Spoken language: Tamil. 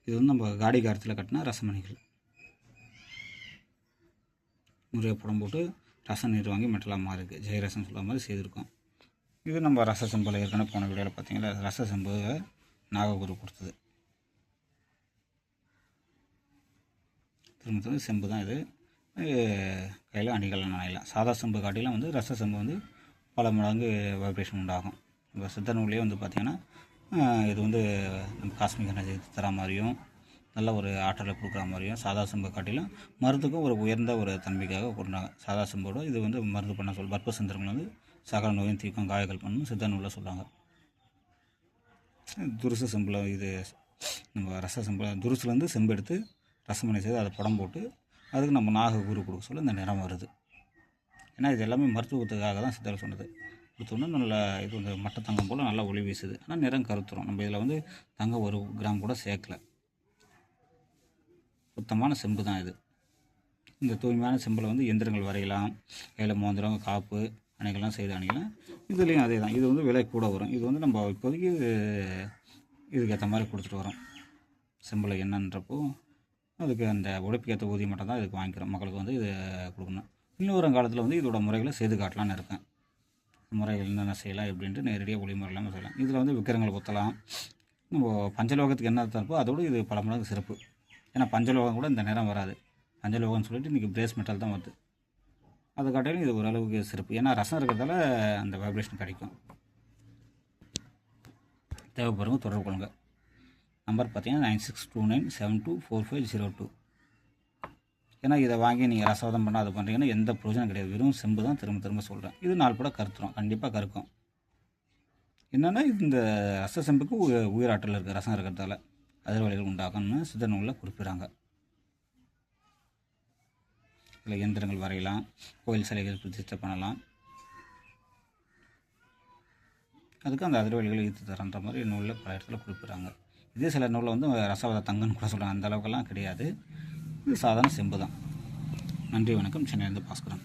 இது வந்து நம்ம காடி காரத்தில் கட்டின ரசமணிகள். முறையாக படம் போட்டு ரசம் நீர் வாங்கி மெட்டலாக இருக்குது. ஜெயரசம் சொல்ல மாதிரி செய்திருக்கோம். இது நம்ம ரச செம்பில் ஏற்கனவே போன வீடியோவில் பார்த்தீங்கன்னா ரச செம்பு நாககுரு கொடுத்தது. திரும்ப செம்பு தான் இது. கையில் அணிகள்லாம் நினைக்கலாம். சாதா செம்பு காட்டிலாம் வந்து ரச செம்பு வந்து பல மடங்கு வைப்ரேஷன் உண்டாகும். இப்போ சித்த நூல்லேயே வந்து பார்த்திங்கன்னா இது வந்து நம்ம காஸ்மிக் எனர்ஜி தர மாதிரியும் நல்ல ஒரு ஆற்றலை கொடுக்குற மாதிரியும் சாதா செம்பை காட்டிலும் மருந்துக்கும் ஒரு உயர்ந்த ஒரு தன்மைக்காக கொடுக்குறாங்க. சாதா செம்போடு இது வந்து மருந்து பண்ண பற்ப சந்திரங்கள் வந்து சகல நோயும் தீர்க்கும், காயங்கள் பண்ணணும் சித்த நூலில் சொல்கிறாங்க. துருசு செம்பில் இது நம்ம ரச செம்பில் துருசுலேருந்து செம்பு எடுத்து ரசமணி செய்து அதை படம் போட்டு அதுக்கு நம்ம நாககுரு கொடுக்க சொல்ல இந்த நிறம் வருது. ஏன்னா இது எல்லாமே மருத்துவத்துக்காக தான் சித்தர் சொன்னது. கொடுத்தோன்னா நல்ல இது வந்து மட்ட தங்கம் போல் நல்லா ஒளி வீசுது. ஆனால் நிறம் கருத்துரும். நம்ம இதில் வந்து தங்கம் 1 கிராம் கூட சேர்க்கலை. சுத்தமான செம்பு தான் இது. இந்த தூய்மையான செம்பில் வந்து எந்திரங்கள் வரையலாம், கையில் மோதிரம் காப்பு அணைகள்லாம் செய்து அணிக்கலாம். இதுலேயும் அதே தான். இது வந்து விலை கூட வரும். இது வந்து நம்ம இப்போதைக்கு இதுக்கு ஏற்ற மாதிரி கொடுத்துட்டு வரோம். செம்பில் என்னன்றப்போ அதுக்கு அந்த உழைப்புக்கு ஏற்ற ஊதியம் மட்டும் தான் இதுக்கு வாங்கிக்கிறோம். மக்களுக்கு வந்து இது கொடுக்கணும். இன்னும் ஒரு காலத்தில் வந்து இதோட முறைகளை செய்து காட்டலான்னு இருக்கேன். முறைகள் என்னென்ன செய்யலாம் எப்படின்ட்டு நேரடியாக ஒளிமுறையில்லாமல் செய்யலாம். இதில் வந்து விக்கிரங்களை குத்தலாம். நம்ம பஞ்சலோகத்துக்கு என்ன தரப்போ அதோடு இது பல மடங்கு சிறப்பு. ஏன்னா பஞ்சலோகம் கூட இந்த நேரம் வராது. பஞ்சலோகம்னு சொல்லிட்டு இன்றைக்கி பிரேஸ் மெட்டல் தான் வருது. அதை காட்டிலும் இது ஓரளவுக்கு சிறப்பு. ஏன்னா ரசம் இருக்கிறதால அந்த வைப்ரேஷன் கிடைக்கும். தேவைப்படுறவங்க தொடர்பு கொள்ளுங்க. நம்பர் பார்த்தீங்கன்னா 9629724502. ஏன்னா இதை வாங்கி நீங்கள் ரசவாதம் பண்ணால் அதை பண்ணுறீங்கன்னா எந்த பிரயோஜனம் கிடையாது. வெறும் செம்பு தான். திரும்ப சொல்கிறேன். இது 4 படம் கருத்துரும். கண்டிப்பாக கருக்கும். என்னென்னா இந்த ரச செம்புக்கு உயிராற்றல் இருக்குது. ரசம் இருக்கிறதால அதிர்வலைகள் உண்டாகும்னு சித்த நூலில் குறிப்பிட்றாங்க. இதில் இயந்திரங்கள் வரையலாம், கோயில் சிலைகள் பிரதிஷ்டை பண்ணலாம். அதுக்கு அந்த அதிர்வலைகளை ஈர்த்து தரன்ற மாதிரி நூலில் பல இடத்துல குறிப்பிட்றாங்க. இதே சில நூலில் வந்து ரசவாத தங்கன்னு கூட சொல்கிறாங்க. அந்த அளவுக்கெல்லாம் கிடையாது. இது சாதாரண செம்பு தான். நன்றி, வணக்கம். சென்னையிலேருந்து பாஸ்கரன்.